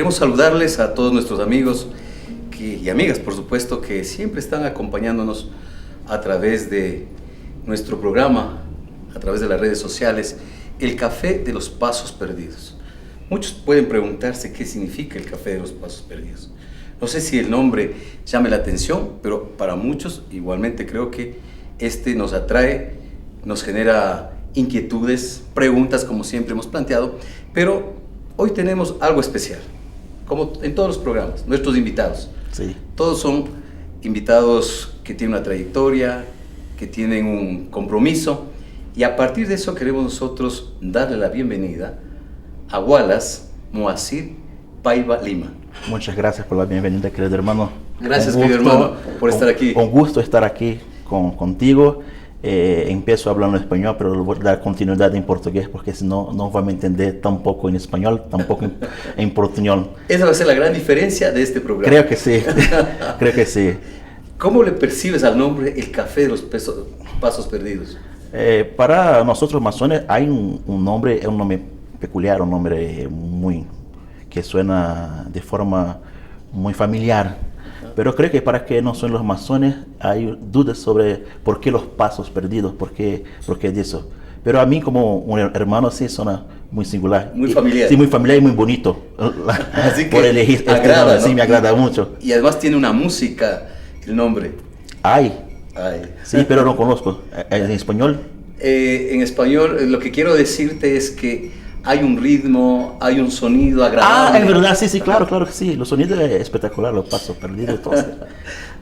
queremos saludarles a todos nuestros amigos y amigas, por supuesto, que siempre están acompañándonos a través de nuestro programa, a través de las redes sociales, el Café de los Pasos Perdidos. Muchos pueden preguntarse qué significa el Café de los Pasos Perdidos. No sé si el nombre llame la atención, pero para muchos igualmente creo que nos atrae, nos genera inquietudes, preguntas, como siempre hemos planteado, pero hoy tenemos algo especial, como en todos los programas, nuestros invitados. Sí. Todos son invitados que tienen una trayectoria, que tienen un compromiso, y a partir de eso queremos nosotros darle la bienvenida a Wallace Moacir Paiva Lima. Muchas gracias por la bienvenida, querido hermano. Gracias, querido hermano, por estar aquí. Un gusto estar aquí contigo. Empiezo hablando español, pero voy a dar continuidad en portugués porque si no, no van a entender tampoco en español, tampoco en portuñol. Esa va a ser la gran diferencia de este programa. Creo que sí, creo que sí. ¿Cómo le percibes al nombre el Café de los Pasos Perdidos? Para nosotros masones hay un nombre peculiar, un nombre que suena de forma muy familiar. Pero creo que para que no son los masones hay dudas sobre por qué los pasos perdidos, por qué de eso. Pero a mí como un hermano sí suena muy singular. Muy familiar. Sí, muy familiar y muy bonito. Así que por elegir agrada, nombre, ¿no? Sí, me agrada mucho. Y además tiene una música, el nombre. Ay. Ay. Sí, pero no conozco. ¿En español? En español lo que quiero decirte es que hay un ritmo, hay un sonido agradable. Ah, es verdad, sí, claro que sí. Los sonidos es espectacular, los pasos perdidos, todo.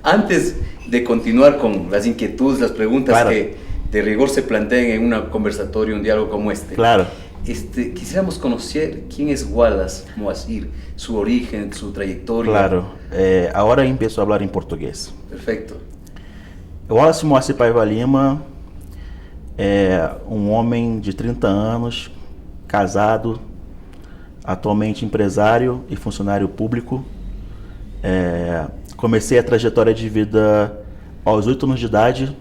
Antes de continuar con las inquietudes, las preguntas claro. que de rigor se plantean en un conversatorio, un diálogo como este. Claro. Quisiéramos conocer quién es Wallace Moacir, su origen, su trayectoria. Claro, ahora empiezo a hablar en portugués. Perfecto. Wallace Moacir Paiva Lima é homem de 30 anos, casado, atualmente empresário e funcionário público. Comecei a trajetória de vida aos 8 anos de idade.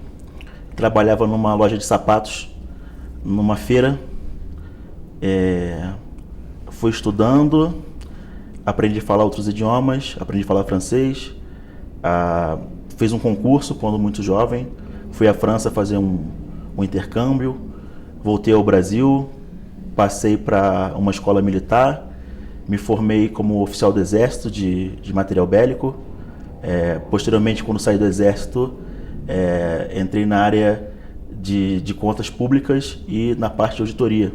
Trabalhava numa loja de sapatos, numa feira. Fui estudando, aprendi a falar outros idiomas, aprendi a falar francês. Fiz um concurso quando muito jovem. Fui à França fazer um intercâmbio. Voltei ao Brasil. Passei para uma escola militar, me formei como oficial do Exército de material bélico. Posteriormente, quando saí do Exército, entrei na área de contas públicas e na parte de auditoria.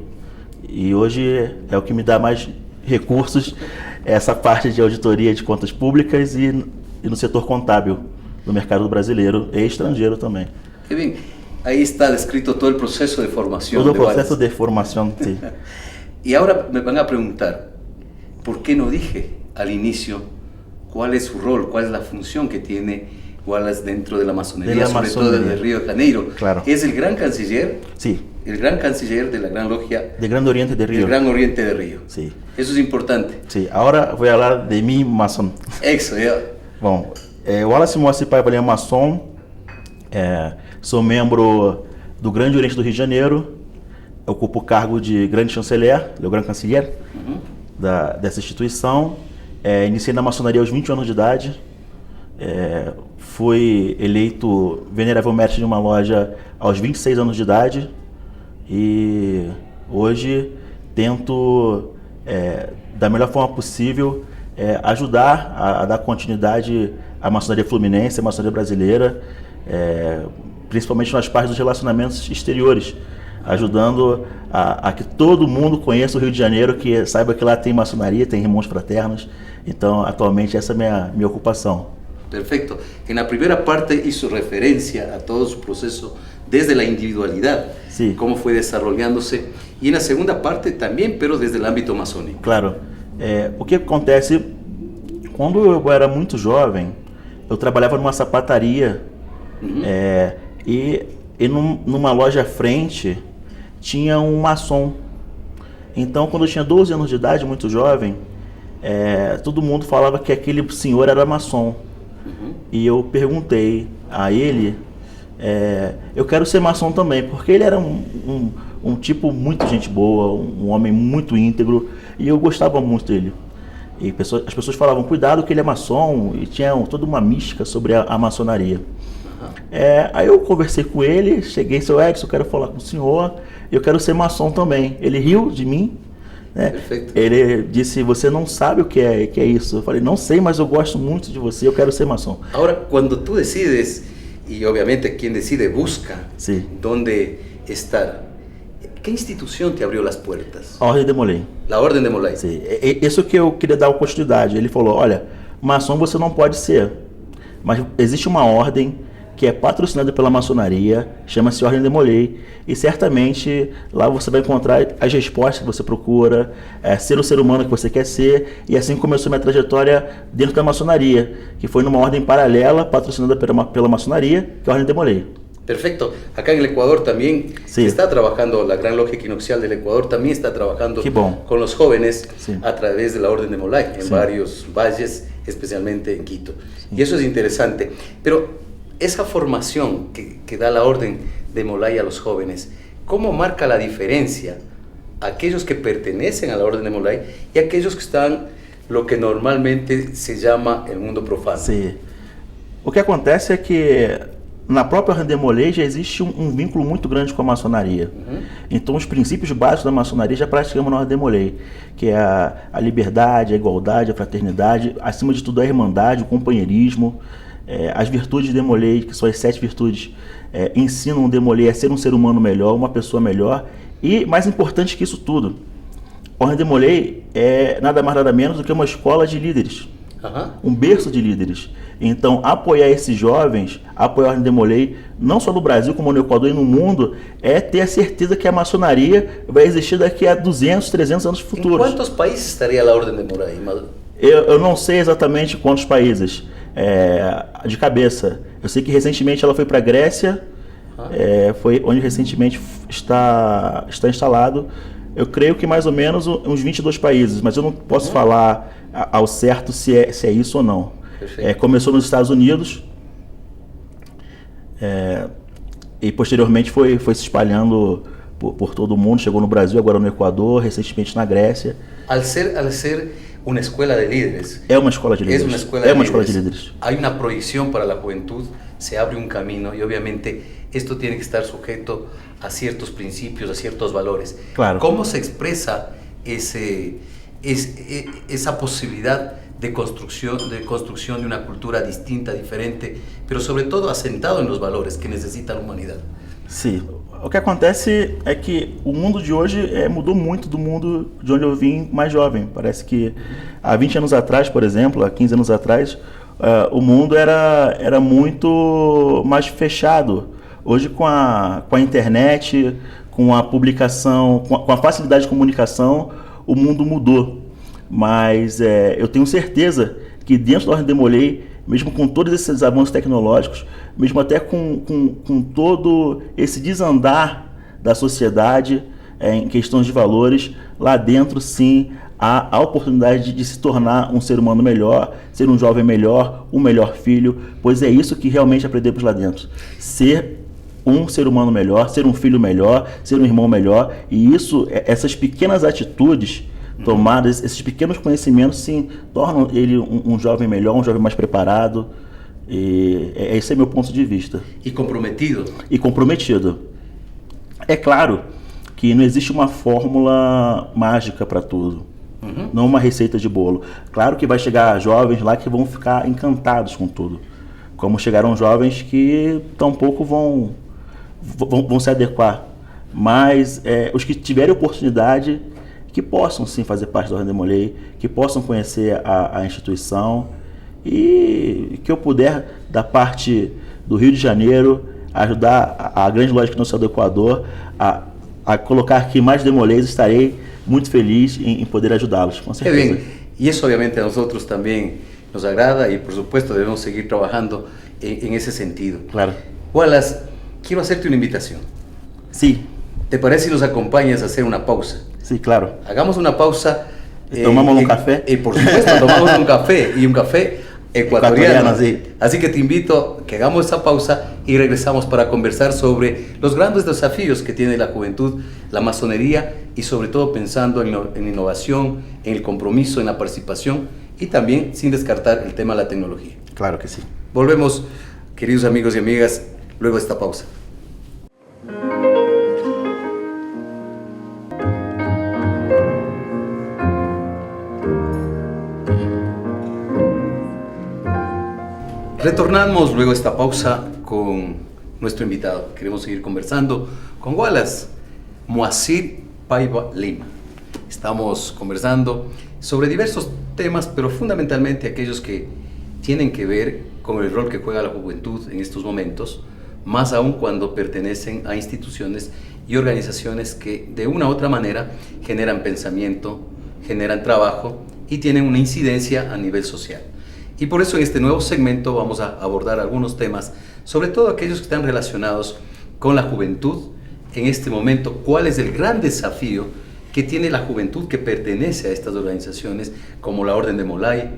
E hoje é o que me dá mais recursos, essa parte de auditoria de contas públicas e no setor contábil do mercado brasileiro e estrangeiro também. Que bem. Ahí está descrito todo el proceso de formación. Todo el proceso de formación, sí. Y ahora me van a preguntar, ¿por qué no dije al inicio cuál es su rol, cuál es la función que tiene Wallace dentro de la masonería, sobre todo desde Río de Janeiro? Claro. ¿Es el gran canciller? Sí. El gran canciller de la Gran Logia. De Grande Oriente de Río. Del Gran Oriente de Río. Sí. Eso es importante. Sí. Ahora voy a hablar de mi maçom. Eso, ya. Bom, Wallace Moacir Paiva Lima maçom. Sou membro do Grande Oriente do Rio de Janeiro, ocupo o cargo de Grande Chanceler, o Grande Canciller dessa instituição. Iniciei na maçonaria aos 20 anos de idade, fui eleito venerável mestre de uma loja aos 26 anos de idade e hoje tento, da melhor forma possível, ajudar a dar continuidade à maçonaria fluminense, à maçonaria brasileira, principalmente nas partes dos relacionamentos exteriores, ajudando a que todo mundo conheça o Rio de Janeiro, que saiba que lá tem maçonaria, tem irmãos fraternos. Então, atualmente, essa é a minha ocupação. Perfecto. En la primera parte hizo referencia a todo su proceso desde la individualidad, sí. Cómo fue desarrollándose, y en la segunda parte también, pero desde el ámbito masónico. Claro. O que acontece, quando eu era muito jovem, eu trabalhava numa sapataria, e numa loja à frente tinha um maçom. Então, quando eu tinha 12 anos de idade, muito jovem, todo mundo falava que aquele senhor era maçom. E eu perguntei a ele, eu quero ser maçom também, porque ele era um tipo muito gente boa, um homem muito íntegro, e eu gostava muito dele. E as pessoas falavam, cuidado que ele é maçom, e tinha toda uma mística sobre a maçonaria. Aí eu conversei com ele, cheguei, seu Edson, eu quero falar com o senhor, eu quero ser maçom também. Ele riu de mim, né? Perfeito. Ele disse, você não sabe o que é isso. Eu falei, não sei, mas eu gosto muito de você, eu quero ser maçom. Agora, quando tu decides, e obviamente quem decide busca Sim. onde estar, que instituição te abriu as portas? A Ordem de Molay. A Ordem de Molay. Sim. Isso que eu queria dar uma continuidade. Ele falou, olha, maçom você não pode ser, mas existe uma ordem que é patrocinada pela maçonaria, chama-se Ordem de Molay, e certamente lá você vai encontrar as respostas que você procura, ser o ser humano que você quer ser, e assim começou minha trajetória dentro da maçonaria, que foi numa ordem paralela, patrocinada pela maçonaria, que é a Ordem de Molay. Perfecto. Acá en el Ecuador también sí. está trabajando, la Gran Logia Equinoccial del Ecuador también está trabajando con los jóvenes sí. a través de la Orden de Molay, en sí. varios valles, especialmente en Quito. Sí. Y eso es interesante. Pero esa formación que da la Orden de Molay a los jóvenes, ¿cómo marca la diferencia a aquellos que pertenecen a la Orden de Molay y a aquellos que están lo que normalmente se llama el mundo profano? Sí. O que acontece é que na própria Ordem de Molay já existe um vínculo muito grande com a maçonaria. Então os princípios básicos da maçonaria já praticamos na Ordem de Molay, que é a liberdade, a igualdade, a fraternidade, acima de tudo a irmandade, o companheirismo, as virtudes de Molay, que são as 7 virtudes, ensinam o de Molay a ser um ser humano melhor, uma pessoa melhor, e mais importante que isso tudo, a Ordem de Molay é nada mais nada menos do que uma escola de líderes. Um berço de líderes. Então, apoiar esses jovens, apoiar a Ordem de Molay, não só no Brasil, como no Equador e no mundo, é ter a certeza que a maçonaria vai existir daqui a 200, 300 anos futuros. Em quantos países estaria a Ordem de Molay? Eu não sei exatamente quantos países, de cabeça. Eu sei que recentemente ela foi para a Grécia, foi onde recentemente está instalado. Eu creio que mais ou menos uns 22 países, mas eu não posso falar ao certo se é isso ou não. Começou nos Estados Unidos e posteriormente foi se espalhando por todo o mundo, chegou no Brasil, agora no Equador, recentemente na Grécia. Al ser uma escola de líderes. É uma escola de líderes. É uma escola de líderes. Há uma proyección para a juventud, se abre um caminho e obviamente esto tiene que estar sujeto a ciertos principios, a ciertos valores. Claro. ¿Cómo se expresa esa posibilidad de construcción de una cultura distinta, diferente, pero sobre todo asentado en los valores que necesita a humanidade? Sim. O que acontece é que o mundo de hoje mudou muito do mundo de onde eu vim mais jovem. Parece que há 20 anos atrás, por exemplo, há 15 anos atrás, o mundo era muito mais fechado. Hoje, com a internet, com a publicação, com a facilidade de comunicação, o mundo mudou. Mas eu tenho certeza que dentro da Ordem de Molay, mesmo com todos esses avanços tecnológicos, mesmo até com todo esse desandar da sociedade em questões de valores, lá dentro sim há a oportunidade de se tornar um ser humano melhor, ser um jovem melhor, um melhor filho, pois é isso que realmente aprendemos lá dentro. Ser um ser humano melhor, ser um filho melhor, ser um irmão melhor, e essas pequenas atitudes tomadas, esses pequenos conhecimentos, sim, tornam ele um jovem melhor, um jovem mais preparado. E esse é meu ponto de vista. E comprometido. E comprometido. É claro que não existe uma fórmula mágica para tudo. Não uma receita de bolo. Claro que vai chegar jovens lá que vão ficar encantados com tudo. Como chegaram jovens que tampouco vão se adequar. Mas os que tiverem oportunidade, que possam sim fazer parte da Ordem de Molay, que possam conhecer a instituição, e que eu puder, da parte do Rio de Janeiro, ajudar a Grande Loja Equinoccial do Equador a colocar aqui mais de Molays, estarei muito feliz em poder ajudá-los, com certeza. Qué bien. Y eso obviamente a nosotros también nos agrada y por supuesto debemos seguir trabajando en ese sentido. Claro. Wallace, quiero hacerte una invitación. Sí. ¿Te parece si nos acompañas a hacer una pausa? Sí, claro. Hagamos una pausa. ¿Tomamos un café? Por supuesto, tomamos un café. Y un café ecuatoriano. Sí. Así que te invito a que hagamos esa pausa y regresamos para conversar sobre los grandes desafíos que tiene la juventud, la masonería y sobre todo pensando en innovación, en el compromiso, en la participación y también sin descartar el tema de la tecnología. Claro que sí. Volvemos, queridos amigos y amigas, luego de esta pausa. Retornamos luego de esta pausa con nuestro invitado. Queremos seguir conversando con Wallace Moacir Paiva Lima. Estamos conversando sobre diversos temas, pero fundamentalmente aquellos que tienen que ver con el rol que juega la juventud en estos momentos, más aún cuando pertenecen a instituciones y organizaciones que de una u otra manera generan pensamiento, generan trabajo y tienen una incidencia a nivel social. Y por eso en este nuevo segmento vamos a abordar algunos temas, sobre todo aquellos que están relacionados con la juventud en este momento. ¿Cuál es el gran desafío que tiene la juventud que pertenece a estas organizaciones como la Orden de Molay,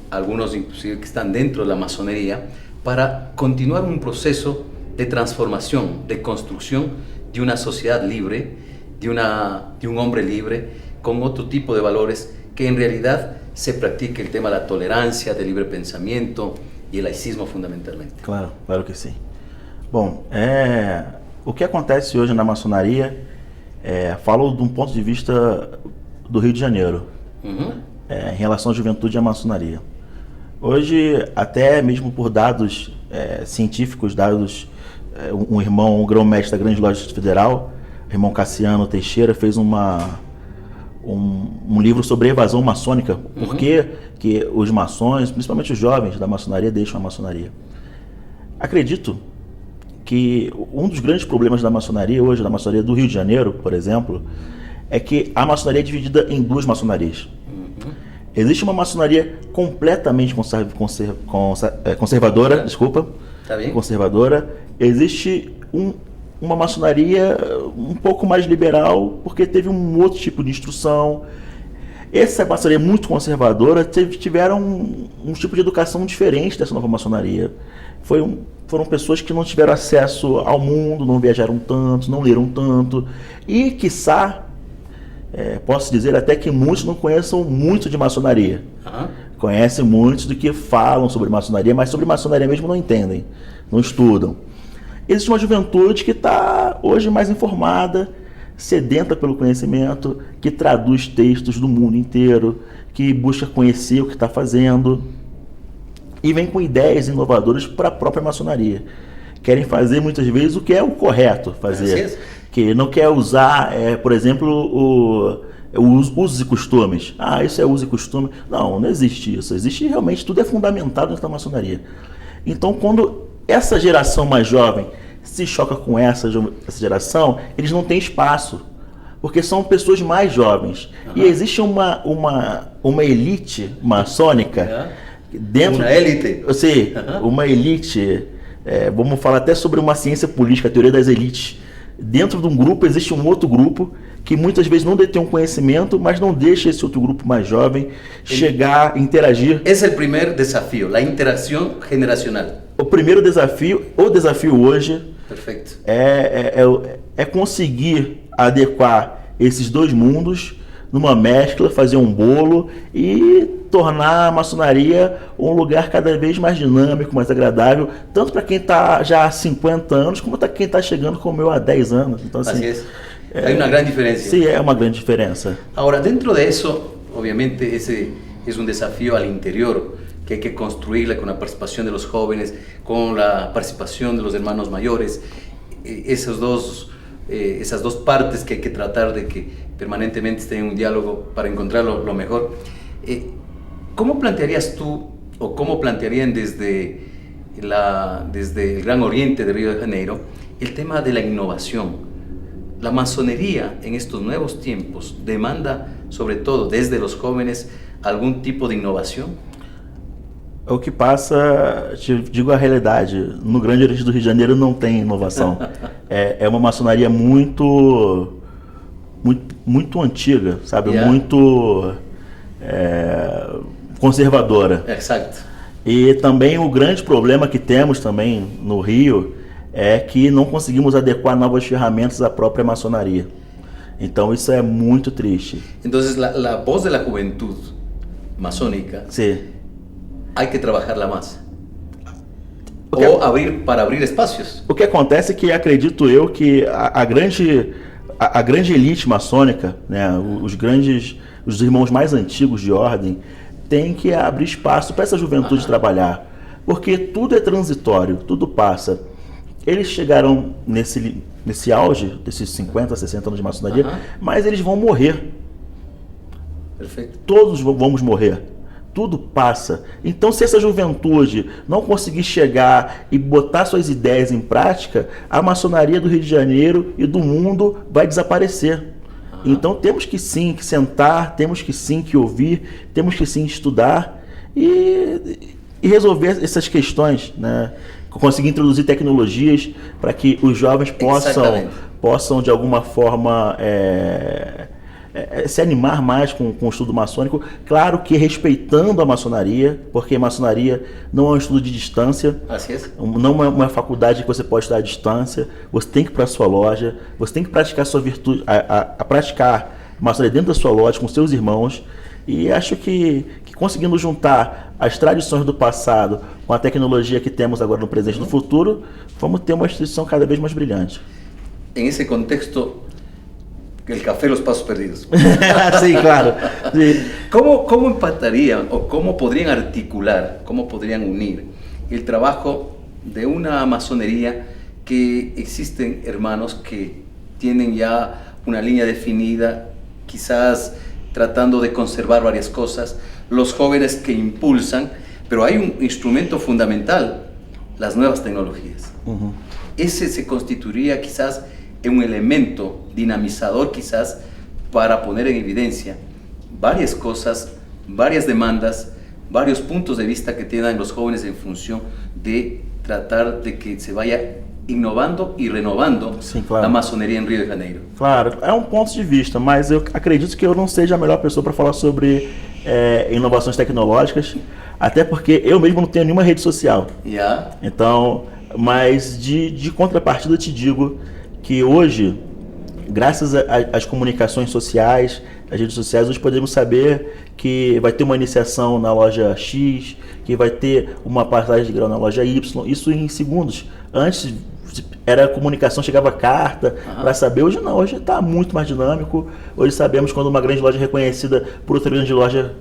algunos inclusive que están dentro de la masonería, para continuar un proceso de transformación, de construcción de una sociedad libre, de un hombre libre, con otro tipo de valores que en realidad se practique el tema de la tolerancia, del libre pensamiento e o laicismo fundamentalmente? Claro, claro que sim. Bom, o que acontece hoje na maçonaria, falo de um ponto de vista do Rio de Janeiro, em relação à juventude e à maçonaria. Hoje, até mesmo por dados científicos, dados, um irmão, um grão-mestre da Grande Loja Federal, o irmão Cassiano Teixeira, fez um livro sobre evasão maçônica, por que os maçons, principalmente os jovens da maçonaria, deixam a maçonaria. Acredito que um dos grandes problemas da maçonaria hoje, da maçonaria do Rio de Janeiro, por exemplo, é que a maçonaria é dividida em duas maçonarias. Existe uma maçonaria completamente conservadora, desculpa, tá bem? Conservadora. Existe uma maçonaria um pouco mais liberal, porque teve um outro tipo de instrução. Essa maçonaria muito conservadora tiveram um tipo de educação diferente dessa nova maçonaria. Foram pessoas que não tiveram acesso ao mundo, não viajaram tanto, não leram tanto. E, quiçá, posso dizer até que muitos não conheçam muito de maçonaria. Conhecem muitos do que falam sobre maçonaria, mas sobre maçonaria mesmo não entendem, não estudam. Existe uma juventude que está hoje mais informada, sedenta pelo conhecimento, que traduz textos do mundo inteiro, que busca conhecer o que está fazendo e vem com ideias inovadoras para a própria maçonaria. Querem fazer muitas vezes o que é o correto fazer, que não quer usar, por exemplo, os usos e costumes. Isso é uso e costume. Não existe isso. Existe realmente, tudo é fundamentado dentro da maçonaria. Então, quando essa geração mais jovem se choca com essa geração, eles não têm espaço, porque são pessoas mais jovens. E existe uma elite maçônica dentro... Uma elite? Sim, uma elite, vamos falar até sobre uma ciência política, a teoria das elites. Dentro de um grupo existe um outro grupo que muitas vezes não detém um conhecimento, mas não deixa esse outro grupo mais jovem chegar, interagir. Esse é o primeiro desafio, a interação generacional. O primeiro desafio, hoje, perfeito, é conseguir adequar esses dois mundos numa mescla, fazer um bolo e tornar a maçonaria um lugar cada vez mais dinâmico, mais agradável, tanto para quem está já há 50 anos, como para quem está chegando como eu há 10 anos. Então, assim, hay una gran diferencia. Sí, es una gran diferencia. Ahora, dentro de eso, obviamente, ese es un desafío al interior que hay que construirla con la participación de los jóvenes, con la participación de los hermanos mayores, esas dos partes que hay que tratar de que permanentemente estén en un diálogo para encontrar lo mejor. ¿Cómo plantearías tú, o cómo plantearían desde el Gran Oriente de Río de Janeiro, el tema de la innovación? La masonería en estos nuevos tiempos demanda, sobre todo desde los jóvenes, algún tipo de innovação? O que passa, te digo a realidade, no Grande Oriente do Rio de Janeiro não tem inovação. É uma maçonaria muito antiga, sabe? Muito conservadora. Exato. E também o grande problema que temos também no Rio é que não conseguimos adequar novas ferramentas à própria maçonaria. Então isso é muito triste. Então, a voz da juventude masónica, Sim. hay que trabajarla más. Okay. Ou para abrir espaços. O que acontece é que acredito eu que a grande elite maçônica, né, os irmãos mais antigos de ordem, tem que abrir espaço para essa juventude trabalhar. Porque tudo é transitório, tudo passa. Eles chegaram nesse auge, desses 50, 60 anos de maçonaria, mas eles vão morrer. Perfeito. Todos vamos morrer. Tudo passa. Então, se essa juventude não conseguir chegar e botar suas ideias em prática, a maçonaria do Rio de Janeiro e do mundo vai desaparecer. Então, temos que sim que sentar, temos que sim que ouvir, temos que sim estudar e resolver essas questões, né? Conseguir introduzir tecnologias para que os jovens possam de alguma forma se animar mais com o estudo maçônico, claro que respeitando a maçonaria, porque a maçonaria não é um estudo de distância, não é uma faculdade que você pode estudar à distância, você tem que ir para a sua loja, você tem que praticar a sua virtude, praticar a maçonaria dentro da sua loja, com seus irmãos, e acho que conseguindo juntar as tradições do passado com a tecnologia que temos agora no presente e no futuro, vamos ter uma instituição cada vez mais brilhante. Em esse contexto, el café Los Pasos Perdidos. Sí, claro. Sí. ¿Cómo empatarían o cómo podrían articular, cómo podrían unir el trabajo de una masonería que existen hermanos que tienen ya una línea definida, quizás tratando de conservar varias cosas, los jóvenes que impulsan, pero hay un instrumento fundamental, las nuevas tecnologías? Ese se constituiría quizás un elemento dinamizador quizás para poner en evidencia varias cosas, varias demandas, varios puntos de vista que tienen los jóvenes en función de tratar de que se vaya innovando e renovando a maçonaria em Rio de Janeiro. Claro, é um ponto de vista, mas eu acredito que eu não seja a melhor pessoa para falar sobre inovações tecnológicas, até porque eu mesmo não tenho nenhuma rede social. Então, mas de contrapartida eu te digo que hoje, graças às comunicações sociais, às redes sociais, hoje podemos saber que vai ter uma iniciação na loja X, que vai ter uma passagem de grau na loja Y, isso em segundos. Antes era comunicação, chegava carta para saber, hoje não, hoje está muito mais dinâmico, hoje sabemos quando uma grande loja é reconhecida por outra grande loja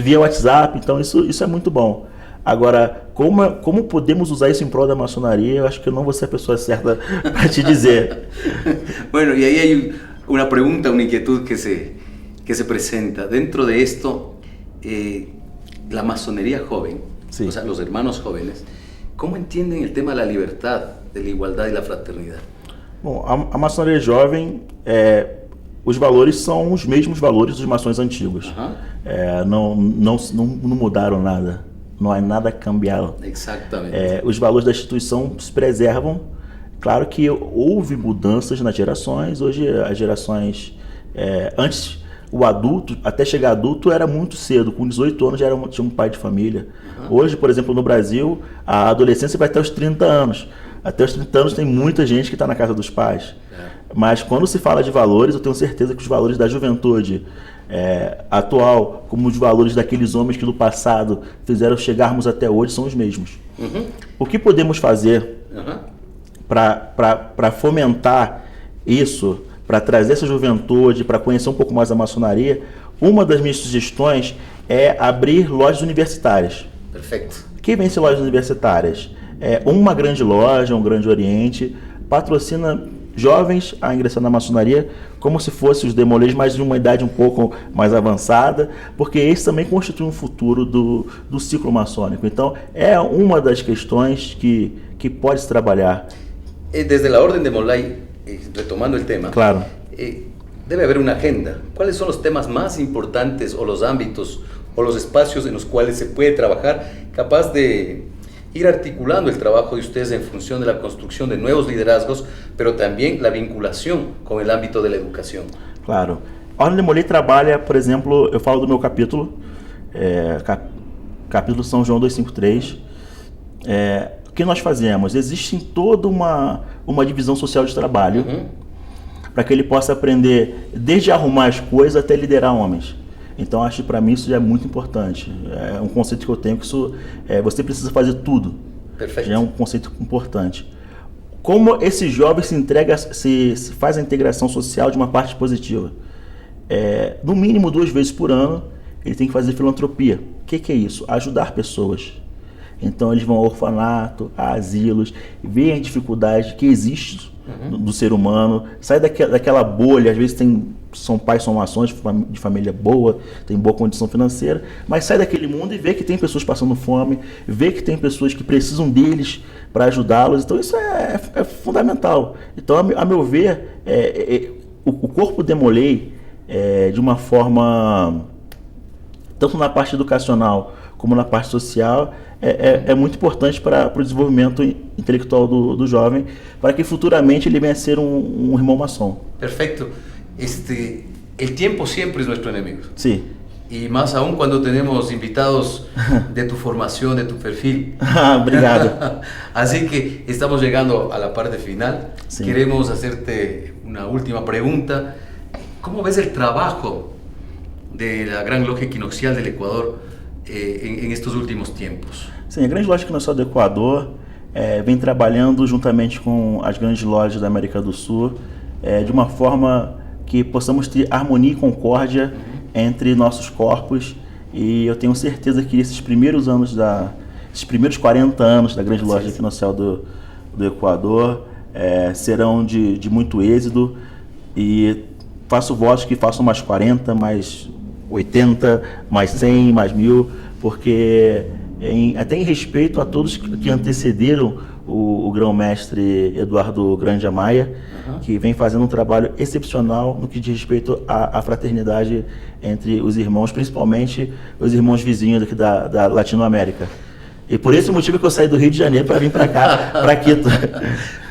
via WhatsApp, então isso é muito bom. Agora, como podemos usar isso em prol da maçonaria, eu acho que eu não vou ser a pessoa certa para te dizer. Bueno, y ahí hay una pregunta, una inquietud que se presenta. Dentro de esto, la masonería joven, o sea, los hermanos jóvenes, ¿cómo entienden el tema de la libertad, de la igualdad y la fraternidad? Bom, a maçonaria jovem, os valores são os mesmos valores dos maçons antigos. Não mudaram nada. Não há nada cambiado. Exatamente. Os valores da instituição se preservam. Claro que houve mudanças nas gerações. Hoje as gerações... antes, o adulto, até chegar adulto, era muito cedo. Com 18 anos já tinha um pai de família. Hoje, por exemplo, no Brasil, a adolescência vai até os 30 anos. Até os 30 anos tem muita gente que está na casa dos pais. Mas quando se fala de valores, eu tenho certeza que os valores da juventude atual, como os valores daqueles homens que no passado fizeram chegarmos até hoje, são os mesmos. O que podemos fazer para fomentar isso, para trazer essa juventude, para conhecer um pouco mais a maçonaria? Uma das minhas sugestões é abrir lojas universitárias. Perfeito. Quem vence lojas universitárias? Uma grande loja, um grande Oriente, patrocina jovens a ingressar na maçonaria como se fossem os demolês, mas de uma idade um pouco mais avançada, porque esse também constitui um futuro do ciclo maçônico. Então, é uma das questões que pode se trabalhar. Desde a Ordem de Molay, retomando o tema, claro, deve haver uma agenda. Quais são os temas mais importantes ou os âmbitos ou os espaços em los quais se pode trabalhar capaz de ir articulando el trabajo de ustedes en función de la construcción de nuevos liderazgos, pero también la vinculación con el ámbito de la educación? Claro. A Ordem de Molay trabalha, por exemplo, eu falo do meu capítulo, capítulo São João 253. O que nós fazemos? Existe toda uma divisão social de trabalho, para que ele possa aprender desde arrumar as coisas até liderar homens. Então, acho que para mim isso já é muito importante. É um conceito que eu tenho, que isso, você precisa fazer tudo. Perfeito. Já é um conceito importante. Como esse jovem se faz a integração social de uma parte positiva? No mínimo 2 vezes por ano, ele tem que fazer filantropia. O que é isso? Ajudar pessoas. Então eles vão ao orfanato, a asilos, veem a dificuldade que existe do ser humano, sai daquela bolha. Às vezes são pais, são maçons de família boa, tem boa condição financeira, mas sai daquele mundo e vê que tem pessoas passando fome, vê que tem pessoas que precisam deles para ajudá-los. Então isso é fundamental. Então, a meu ver, o corpo Demolei, de uma forma, tanto na parte educacional como na parte social, é muito importante para o desenvolvimento intelectual do jovem, para que futuramente ele venha a ser um irmão maçom. Perfecto. El tiempo siempre es nuestro enemigo. Sí. Y más aún cuando tenemos invitados de tu formación, de tu perfil. Obrigado. Así que estamos llegando a la parte final. Sí. Queremos hacerte una última pregunta. ¿Cómo ves el trabajo de la Gran Logia Equinoccial del Ecuador en estos últimos tempos? Sim, a Grande Loja Equinoccial do Equador vem trabalhando juntamente com as grandes lojas da América do Sul de uma forma que possamos ter harmonia e concórdia entre nossos corpos, e eu tenho certeza que esses primeiros 40 anos da Grande Loja Equinoccial do Equador serão de muito êxito, e faço votos que façam mais 40, mais 80, mais 100, mais 1000, porque até em respeito a todos que antecederam o grão-mestre Eduardo Grande Amaya, que vem fazendo um trabalho excepcional no que diz respeito à fraternidade entre os irmãos, principalmente os irmãos vizinhos aqui da Latinoamérica. E por esse motivo que eu saí do Rio de Janeiro para vir para cá, para Quito.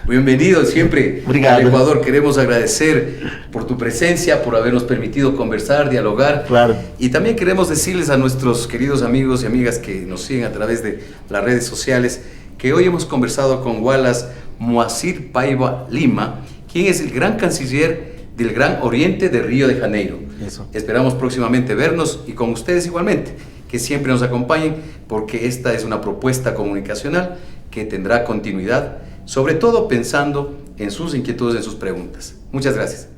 Bienvenido siempre. Obrigado. Al Ecuador. Queremos agradecer por tu presencia, por habernos permitido conversar, dialogar. Claro. Y también queremos decirles a nuestros queridos amigos y amigas que nos siguen a través de las redes sociales que hoy hemos conversado con Wallace Moacir Paiva Lima, quien es el gran canciller del Gran Oriente de Río de Janeiro. Eso. Esperamos próximamente vernos y con ustedes igualmente, que siempre nos acompañen, porque esta es una propuesta comunicacional que tendrá continuidad, sobre todo pensando en sus inquietudes, en sus preguntas. Muchas gracias.